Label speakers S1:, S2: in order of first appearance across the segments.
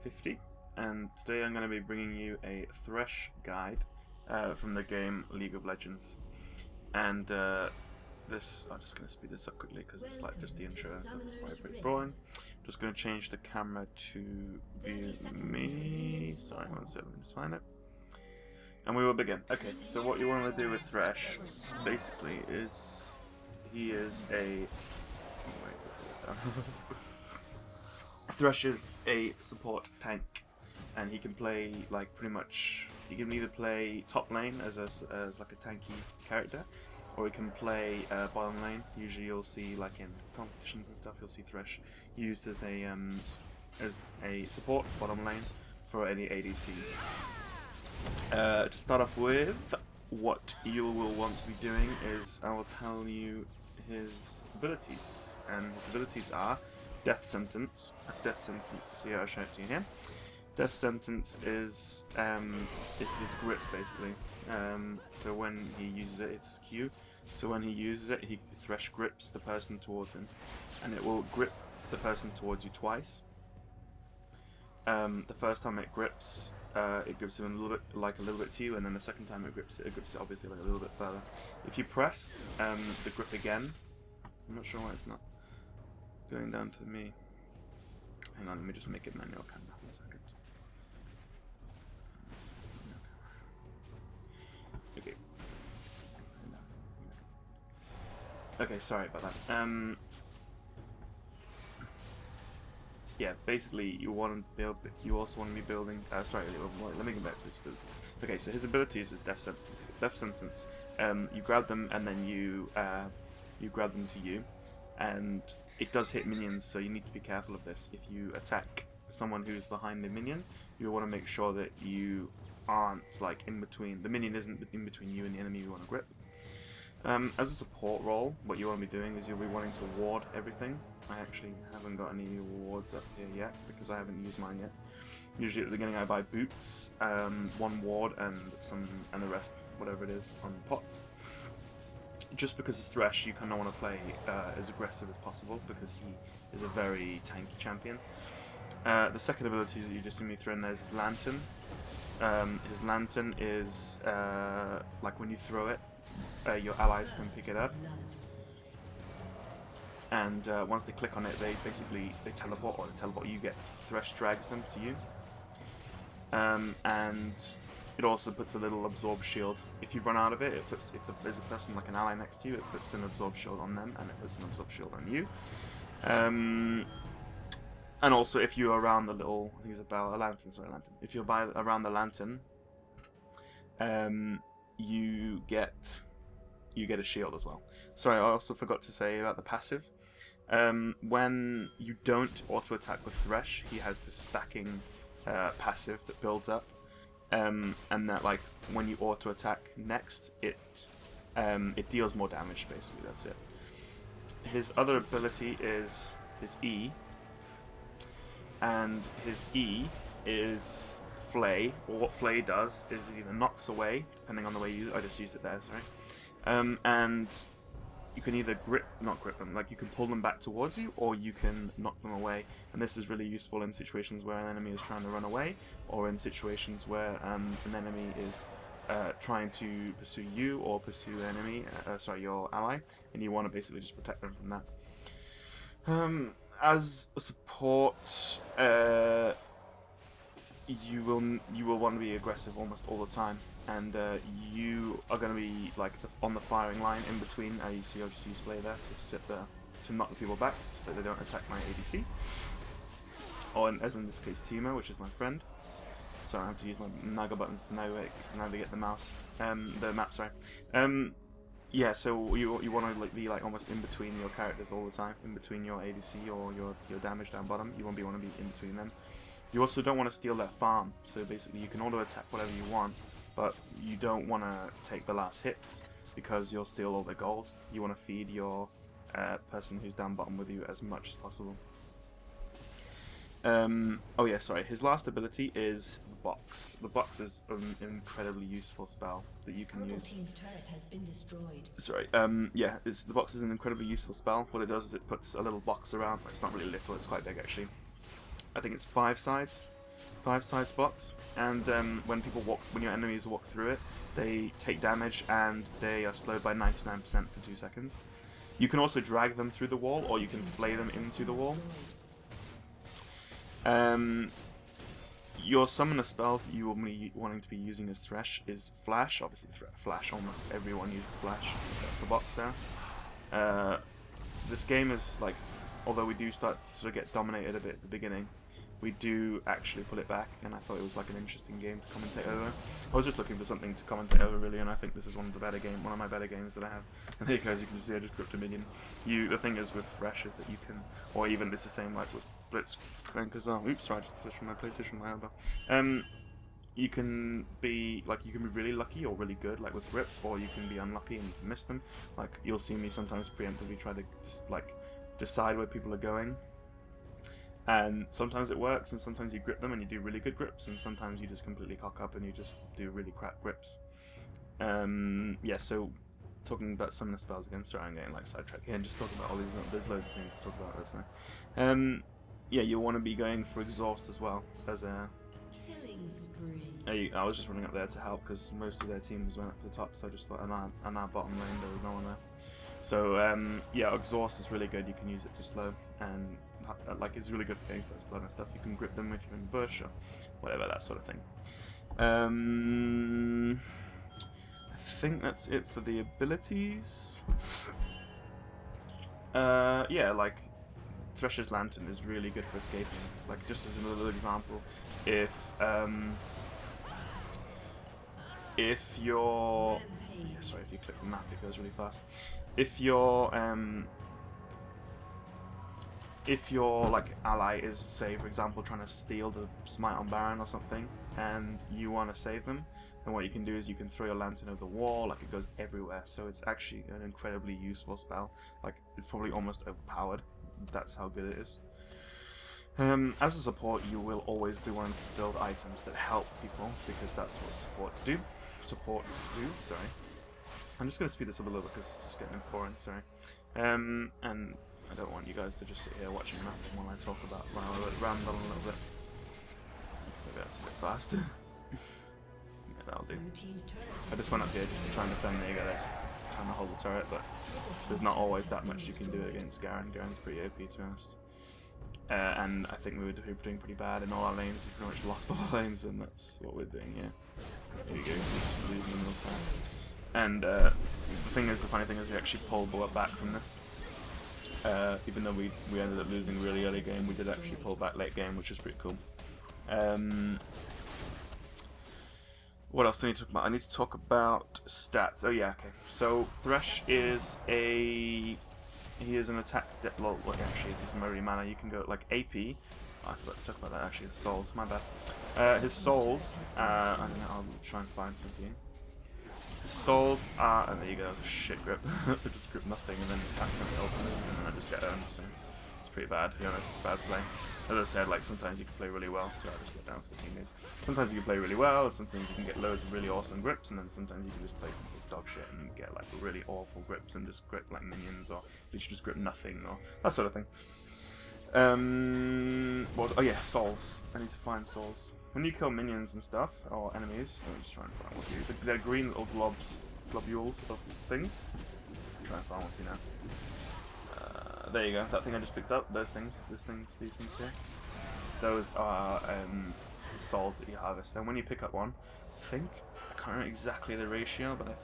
S1: 50, and today I'm going to be bringing you a Thresh guide from the game League of Legends. And this, I'm just going to speed this up quickly because it's like just the intro and stuff is probably pretty boring. Just going to change the camera to view me. Sorry, one second, let me just find it. And we will begin. Okay, so what you want to do with Thresh, basically, is he is a. Oh, wait, this goes down. Thresh is a support tank, and he can play like pretty much. He can either play top lane as like a tanky character, or he can play bottom lane. Usually, you'll see like in competitions and stuff, you'll see Thresh used as a support bottom lane for any ADC. To start off with, what you will want to be doing is I will tell you his abilities, and his abilities are Death Sentence. Death Sentence, yeah, I'll show it to you here. Death Sentence is his grip, basically. So when he uses it, it's his Q. So when he uses it, Thresh grips the person towards him, and it will grip the person towards you twice. The first time it grips him a little bit to you, and then the second time it grips it obviously like a little bit further. If you press the grip again, I'm not sure why it's not going down to me. Hang on, let me just make it manual camera. 1 second. Okay. Okay, sorry about that. Yeah, basically you want to build. You also want to be building. Sorry, let me go back to his abilities. Okay, so his abilities is Death Sentence. Death Sentence. You grab them and then you grab them to you, and it does hit minions. So you need to be careful of this. If you attack someone who's behind the minion, you want to make sure that you aren't like in between. The minion isn't in between you and the enemy you want to grip. As a support role, what you want to be doing is you'll be wanting to ward everything. I actually haven't got any wards up here yet because I haven't used mine yet. Usually at the beginning I buy boots, one ward and the rest, whatever it is, on pots. Just because it's Thresh, you kind of want to play as aggressive as possible because he is a very tanky champion. The second ability that you just see me throw in there is his Lantern. His Lantern is like when you throw it, your allies can pick it up, and once they click on it, they teleport, or they teleport. You get Thresh drags them to you, and it also puts a little absorb shield. If you run out of it, if there's a person like an ally next to you, it puts an absorb shield on them, and it puts an absorb shield on you. And also, if you're around the little, I think it's a lantern. Sorry, lantern. If you're around the lantern, you get a shield as well. Sorry, I also forgot to say about the passive. When you don't auto attack with Thresh, he has this stacking passive that builds up, and that like when you auto attack next, it deals more damage. Basically, that's it. His other ability is his E, and his E is Flay. Or what Flay does is it either knocks away, depending on the way you use it. I just used it there, sorry. And you can either not grip them, like you can pull them back towards you, or you can knock them away. And this is really useful in situations where an enemy is trying to run away, or in situations where an enemy is trying to pursue you or pursue the enemy, your ally, and you want to basically just protect them from that. As a support, you will want to be aggressive almost all the time, and you are going to be like on the firing line in between. You see, I'll just use Flay there to knock the people back so that they don't attack my ADC, or as in this case Timo, which is my friend. Sorry, I have to use my Naga buttons to navigate the map. Sorry. Yeah, so you want to be like almost in between your characters all the time, in between your ADC or your damage down bottom. You want to be in between them. You also don't want to steal their farm, so basically you can auto attack whatever you want, but you don't want to take the last hits because you'll steal all their gold. You want to feed your person who's down bottom with you as much as possible. Oh yeah, sorry. His last ability is the box. The box is an incredibly useful spell that you can use.
S2: Team's turret has been destroyed.
S1: Sorry. Yeah, the box is an incredibly useful spell. What it does is it puts a little box around. It's not really little. It's quite big actually. I think it's 5 sides. 5 sides blocks, and when your enemies walk through it, they take damage and they are slowed by 99% for 2 seconds. You can also drag them through the wall, or you can flay them into the wall. Your summoner spells that you will be wanting to be using as Thresh is Flash. Obviously, Flash, almost everyone uses Flash. That's the box there. This game is like, although we do start to sort of get dominated a bit at the beginning, we do actually pull it back, and I thought it was like an interesting game to commentate over. I was just looking for something to commentate over really, and I think this is one of my better games that I have. And there you go, as you can see, I just gripped a minion. The thing is with Thresh is that you can, or even this is the same like with Blitzcrank as well. Oops, sorry, I just switched from my PlayStation to my elbow. You can be really lucky or really good, like with grips, or you can be unlucky and you can miss them. Like you'll see me sometimes preemptively try to just like decide where people are going. And sometimes it works, and sometimes you grip them and you do really good grips, and sometimes you just completely cock up and you just do really crap grips. Yeah, so talking about summoner spells again, sorry I'm getting like sidetracked here and just talking about all these, there's loads of things to talk about there, so. Yeah, you'll want to be going for exhaust as well. There's a... I was just running up there to help because most of their teams went up to the top, so I just thought on our bottom lane there was no one there. So yeah, exhaust is really good. You can use it to slow, and like it's really good for getting first blood and stuff. You can grip them if you're in the bush or whatever, that sort of thing. I think that's it for the abilities. Yeah, like Thresh's Lantern is really good for escaping. Like just as a little example, if you're sorry, if you click the map it goes really fast. If your like ally is, say for example, trying to steal the Smite on Baron or something, and you want to save them, then what you can do is you can throw your lantern over the wall, like it goes everywhere. So it's actually an incredibly useful spell. Like it's probably almost overpowered. That's how good it is. As a support, you will always be wanting to build items that help people, because that's what supports do. Sorry, I'm just going to speed this up a little bit because it's just getting boring. Sorry, and I don't want you guys to just sit here watching nothing while I talk about when I ramble a little bit. Maybe that's a bit fast. Yeah, that'll do. I just went up here just to try and defend the guys, trying to hold the turret, but there's not always that much you can do against Garen. Garen's pretty OP, to be honest. And I think we were doing pretty bad in all our lanes. We pretty much lost all our lanes, and that's what we're doing here. There you go, we just lose in the middle time. And the funny thing is we actually pulled back from this. Even though we ended up losing really early game, we did actually pull back late game, which is pretty cool. What else do I need to talk about? I need to talk about stats. Oh yeah, okay. So Thresh is he is an attack well, actually, if it's Murray mana, you can go like AP. I forgot to talk about that actually. His souls, my bad. His souls. I'll try and find something. His souls are, and there you go. That was a shit grip. I just grip nothing and then attack the ultimate, and then I just get owned. So it's pretty bad. To be honest, bad play. As I said, like sometimes you can play really well. So I just let down for teammates. Sometimes you can play really well. Sometimes you can get loads of really awesome grips, and then sometimes you can just play dog shit and get like really awful grips and just grip like minions, or literally just grip nothing, or that sort of thing. Oh yeah, souls. I need to find souls. When you kill minions and stuff, or enemies, let me just try and find one for you. They're green little globules of things. Try and find one for you now. There you go. That thing I just picked up. These things here. Those are souls that you harvest. And when you pick up one, I can't remember exactly the ratio, but I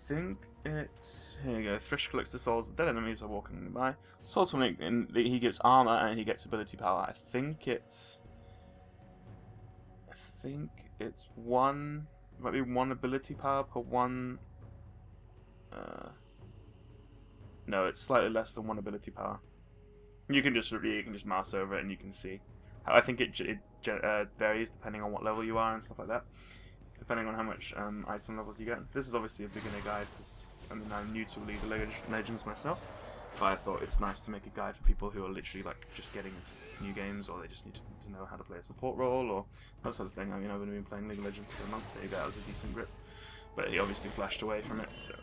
S1: think it's, here you go. Thresh collects the souls of dead enemies are walking by. Souls will make, and he gets armor and he gets ability power. I think it's one. It might be one ability power per one. No, it's slightly less than one ability power. You can just mouse over it and you can see. I think it varies depending on what level you are and stuff like that. Depending on how much item levels you get. This is obviously a beginner guide because I'm new to League of Legends myself. But I thought it's nice to make a guide for people who are literally like just getting into new games, or they just need to know how to play a support role or that sort of thing. I mean, I've only been playing League of Legends for a month. There you go, that was a decent grip. But he obviously flashed away from it, so.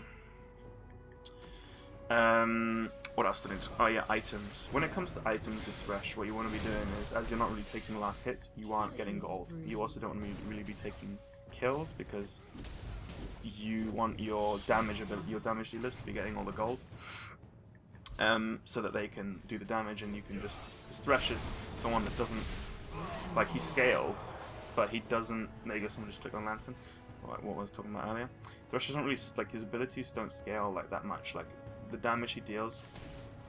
S1: What else did I do? Oh yeah, items. When it comes to items with Thresh, what you want to be doing is, as you're not really taking the last hits, you aren't getting gold. You also don't really be taking kills because you want your damage dealers to be getting all the gold, so that they can do the damage and you can just. Because Thresh is someone that doesn't, like, he scales, but he doesn't. There you go. Someone just clicked on Lantern. What I was talking about earlier. Thresh doesn't really, like, his abilities don't scale like that much. Like, the damage he deals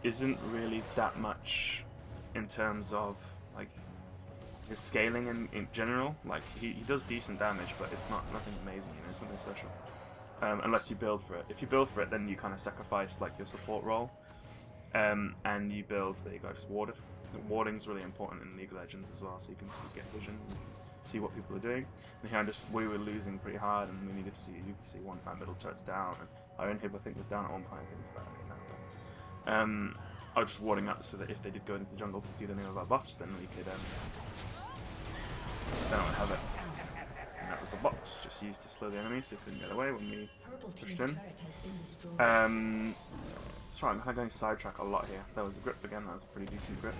S1: isn't really that much in terms of like his scaling in general. Like he does decent damage, but it's nothing amazing, you know, something special. Unless you build for it. If you build for it, then you kind of sacrifice like your support role, and you build. There you go, just warded. Warding's really important in League of Legends as well, so you can get vision, you can see what people are doing. And here we were losing pretty hard, and we needed to see. You can see one of our middle turret's down, and our inhib I think was down at one point. I think it's back now. I was just warding up so that if they did go into the jungle to see the name of our buffs, then we could have it. And that was the box, just used to slow the enemy so they couldn't get away when we pushed in. Sorry, I'm kind of going sidetrack a lot here. There was a grip again, that was a pretty decent grip.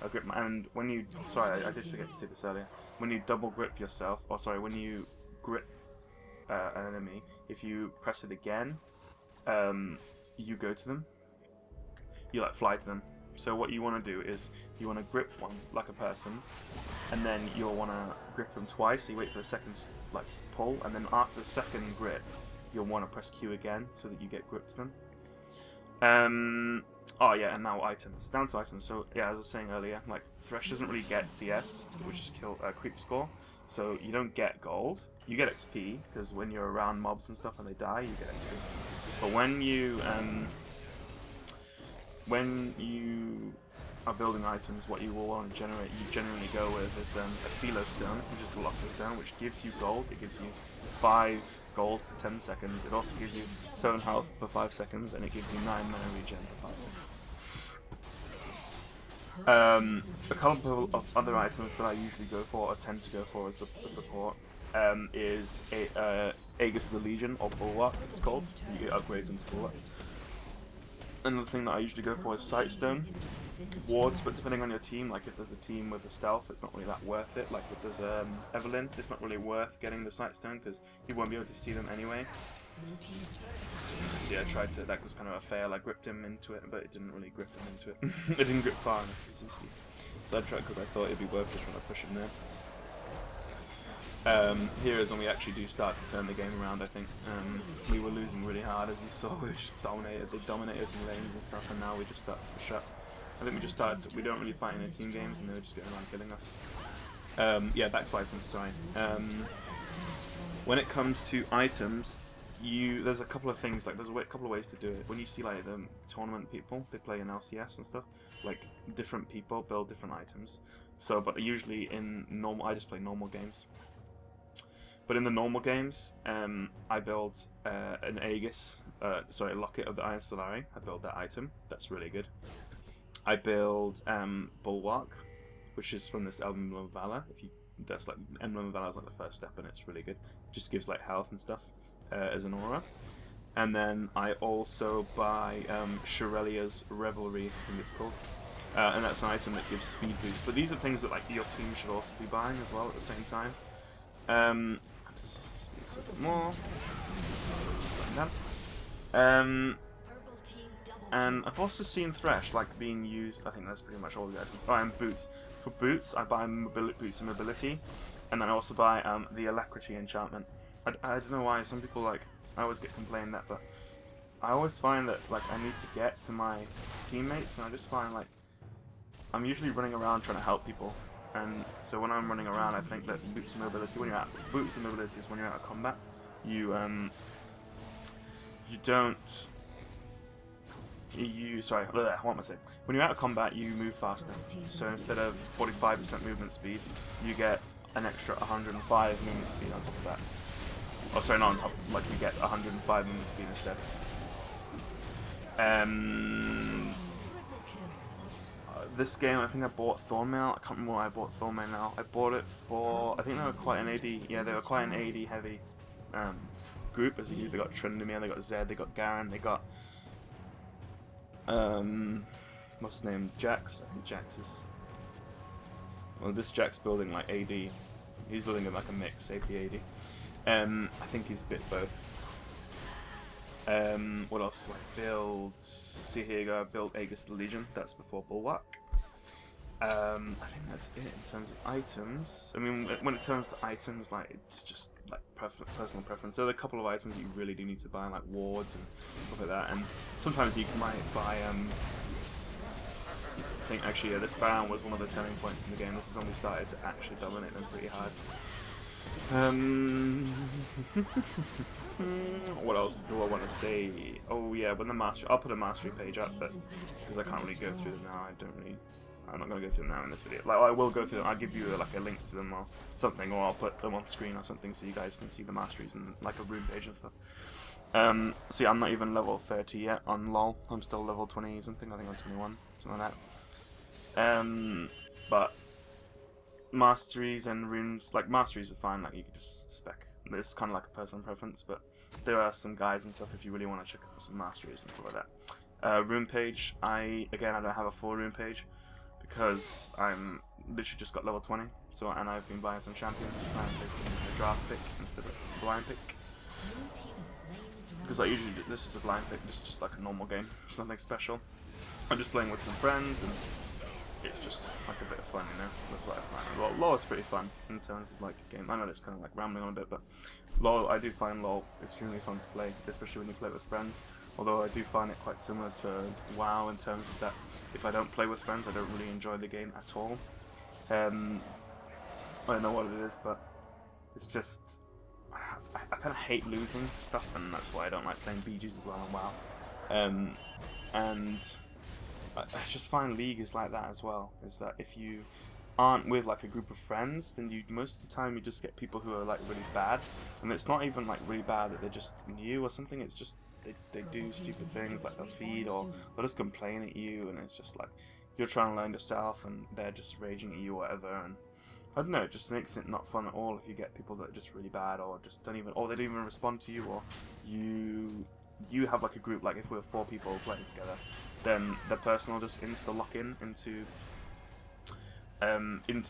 S1: A grip, and when you, sorry, I did forget to say this earlier. When you double grip yourself, or sorry, when you grip an enemy, if you press it again, you go to them. You like fly to them. So what you want to do is you want to grip one like a person, and then you'll want to grip them twice. So you wait for the second like pull, and then after the second grip, you'll want to press Q again so that you get grip to them. Oh yeah, and now items. Down to items. So yeah, as I was saying earlier, like Thresh doesn't really get CS, which is creep score. So you don't get gold. You get XP because when you're around mobs and stuff and they die, you get XP. But when you are building items, what you will want to generate, you generally go with is a Philo Stone, which is a Philosopher's Stone, which gives you gold. It gives you 5 gold per 10 seconds. It also gives you 7 health per 5 seconds, and it gives you 9 mana regen per 5 seconds. A couple of other items that I usually go for, or tend to go for as a support, is Aegis of the Legion, or Bulwark, it's called. You get upgrades into Bulwark. Another thing that I usually go for is Sightstone. Wards, but depending on your team, like if there's a team with a stealth, it's not really that worth it. Like if there's Evelyn, it's not really worth getting the Sightstone because you won't be able to see them anyway. See, I tried to, that was kind of a fail. I gripped him into it, but it didn't really grip him into it. It didn't grip far enough, so I tried because I thought it'd be worth it trying to push him there. Here is when we actually do start to turn the game around, I think. We were losing really hard, as you saw. We just dominated. They dominated us in lanes and stuff, and now we just start to push up. I think we just started. We don't really fight in the team games, and they were just going around killing us. Yeah, back to items. Sorry. When it comes to items, there's a couple of things. Like there's a couple of ways to do it. When you see like the tournament people, they play in LCS and stuff. Like different people build different items. So, but usually in normal, I just play normal games. But in the normal games, I build an Aegis, a Locket of the Iron Stellari. I build that item. That's really good. I build Bulwark, which is from this Emblem of Valor. That's like Emblem of Valor is like the first step, and it's really good. It just gives like health and stuff as an aura. And then I also buy Shirelia's Revelry, I think it's called. And that's an item that gives speed boost. But these are things that like your team should also be buying as well at the same time. Just a bit more. Just like that. And I've also seen Thresh like being used. I think that's pretty much all the items. Oh, and boots. For boots, I buy boots and mobility, and then I also buy the Alacrity enchantment. I don't know why some people like. I always get complained that, but I always find that like I need to get to my teammates, and I just find like I'm usually running around trying to help people. And so when I'm running around, I think that boots and mobility. Boots and mobility is when you're out of combat. Sorry, what am I saying? When you're out of combat, you move faster. So instead of 45% movement speed, you get an extra 105 movement speed on top of that. Oh, sorry, not on top. Like you get 105 movement speed instead. This game, I think I bought Thornmail. I can't remember why I bought Thornmail now. I bought it for, I think they were quite an AD. Yeah, they were quite an AD heavy group. As you, they got Tryndamere, they got Zed, they got Garen, they got What's his name? Jax. I think Jax is. Well, this Jack's building like AD. He's building like a mix AP/AD. I think he's a bit both. What else do I build? See, here you go. I built Aegis the Legion. That's before Bulwark. I think that's it in terms of items. I mean, when it comes to items, like it's just like personal preference. There are a couple of items that you really do need to buy, like wards and stuff like that. And sometimes you might buy. I think actually, yeah, this Baron was one of the turning points in the game. This is when we started to actually dominate them pretty hard. What else do I want to say? Oh yeah, when the mastery, I'll put a mastery page up, but because I can't really go through them now, I'm not going to go through them now in this video. Like, I will go through them. I'll give you like a link to them or something, or I'll put them on screen or something so you guys can see the masteries and like a rune page and stuff. So yeah, I'm not even level 30 yet on LoL. I'm still level 20 something. I think I'm 21, something like that. But masteries and runes, like masteries are fine. Like you can just spec. It's kind of like a personal preference, but there are some guides and stuff if you really want to check out some masteries and stuff like that. Rune page. I don't have a full rune page because I'm literally just got level 20. So and I've been buying some champions to try and play some draft pick instead of blind pick. Because like usually this is a blind pick, just like a normal game. It's nothing special. I'm just playing with some friends and it's just like a bit of fun, you know. That's what I find. LoL is pretty fun in terms of like a game. I know it's kind of like rambling on a bit, but LoL, I do find LoL extremely fun to play, especially when you play with friends. Although I do find it quite similar to WoW in terms of that if I don't play with friends, I don't really enjoy the game at all. I don't know what it is, but it's just I kind of hate losing stuff, and that's why I don't like playing BGs as well on WoW. And I just find League is like that as well. Is that if you aren't with like a group of friends, then you most of the time you just get people who are like really bad, and it's not even like really bad that they're just new or something. It's just they do stupid things like they'll feed or they'll just complain at you, and it's just like you're trying to learn yourself and they're just raging at you or whatever. And I don't know, it just makes it not fun at all if you get people that are just really bad or just don't even, or they don't even respond to you, or you have like a group, like if we're 4 people playing together, then the person will just insta-lock into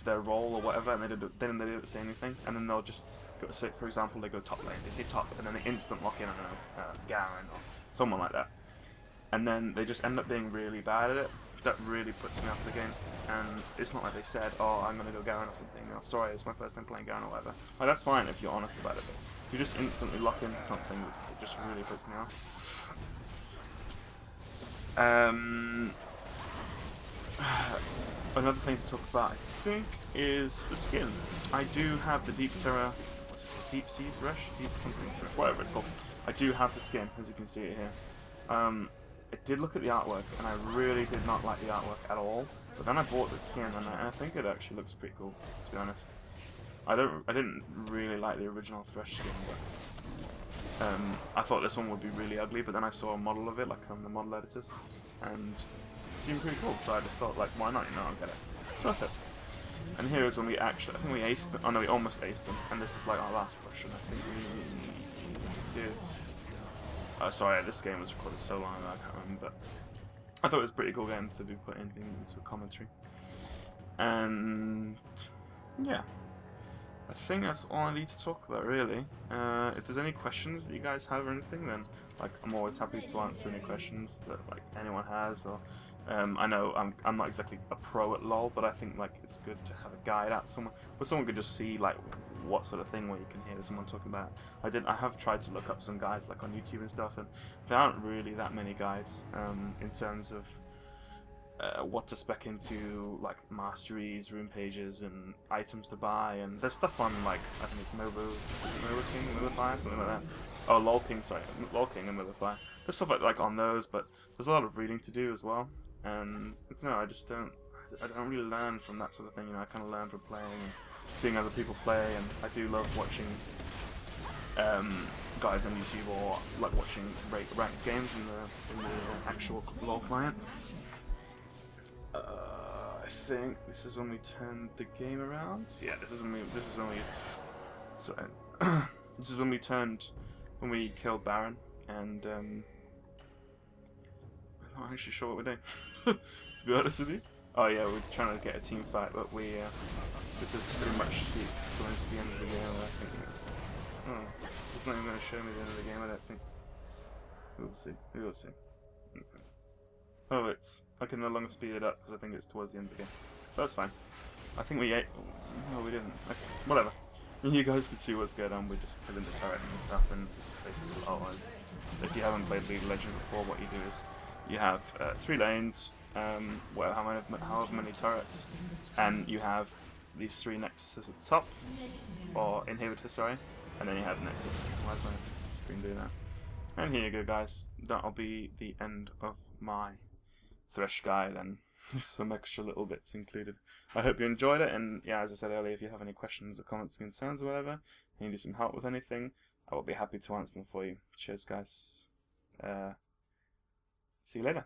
S1: their role or whatever, and they don't say anything, and then they'll just go, say, for example, they go top lane, they say top, and then they instant lock in, I don't know, Garen or someone like that, and then they just end up being really bad at it. That really puts me off the game, and it's not like they said, oh, I'm gonna go Garen or something, no, sorry, it's my first time playing Garen or whatever. Like, that's fine if you're honest about it, but if you just instantly lock into something, it just really puts me off. Another thing to talk about, I think, is the skin. I do have the Deep Terror, what's it called? Deep Sea Thresh? Deep something Thresh, whatever it's called. I do have the skin, as you can see it here. I did look at the artwork, and I really did not like the artwork at all. But then I bought the skin, and I think it actually looks pretty cool, to be honest. I didn't really like the original Thresh skin, but I thought this one would be really ugly. But then I saw a model of it, like on the model editors, and it seemed pretty cool. So I just thought, like, why not? You know, I'll get it. It's worth it. And here is when we actually, I think we aced them. Oh no, we almost aced them. And this is like our last push, and I think we did. Sorry, this game was recorded so long ago, I can't remember, but I thought it was a pretty cool game to be put into commentary. And yeah, I think that's all I need to talk about, really. If there's any questions that you guys have or anything, then like I'm always happy to answer any questions that like anyone has. Or I know I'm not exactly a pro at LoL, but I think like it's good to have a guide out somewhere where someone could just see like what sort of thing where you can hear someone talking about. I have tried to look up some guides like on YouTube and stuff, and there aren't really that many guides in terms of what to spec into, like masteries, rune pages, and items to buy. And there's stuff on like I think it's MOBO King, Mobify, something like that. Oh, LOL King, sorry, LOL King and Mobify. There's stuff like on those, but there's a lot of reading to do as well. And it's no, I don't really learn from that sort of thing. You know, I kind of learn from playing and seeing other people play, and I do love watching guys on YouTube or like watching ranked games in the actual LoL client. I think this is when we turned the game around. Yeah, this is when we killed Baron, and not actually sure what we're doing. To be honest with you. Oh yeah, we're trying to get a team fight, but this is pretty much going to the end of the game, I think. Oh, it's not even going to show me the end of the game, I don't think. We'll see. We will see. Okay. Oh, I can no longer speed it up because I think it's towards the end of the game. But that's fine. I think we ate. No, we didn't. Okay, whatever. You guys can see what's going on. We're just killing the turrets and stuff, and this is basically what it was. If you haven't played League of Legends before, what you do is you have 3 lanes, however many turrets, and you have these 3 nexuses at the top, or inhibitors, sorry, and then you have nexus. Why is my screen doing that? And here you go, guys. That'll be the end of my Thresh guy then. Some extra little bits included. I hope you enjoyed it, and yeah, as I said earlier, if you have any questions or comments or concerns or whatever, and you need some help with anything, I will be happy to answer them for you. Cheers, guys. See you later.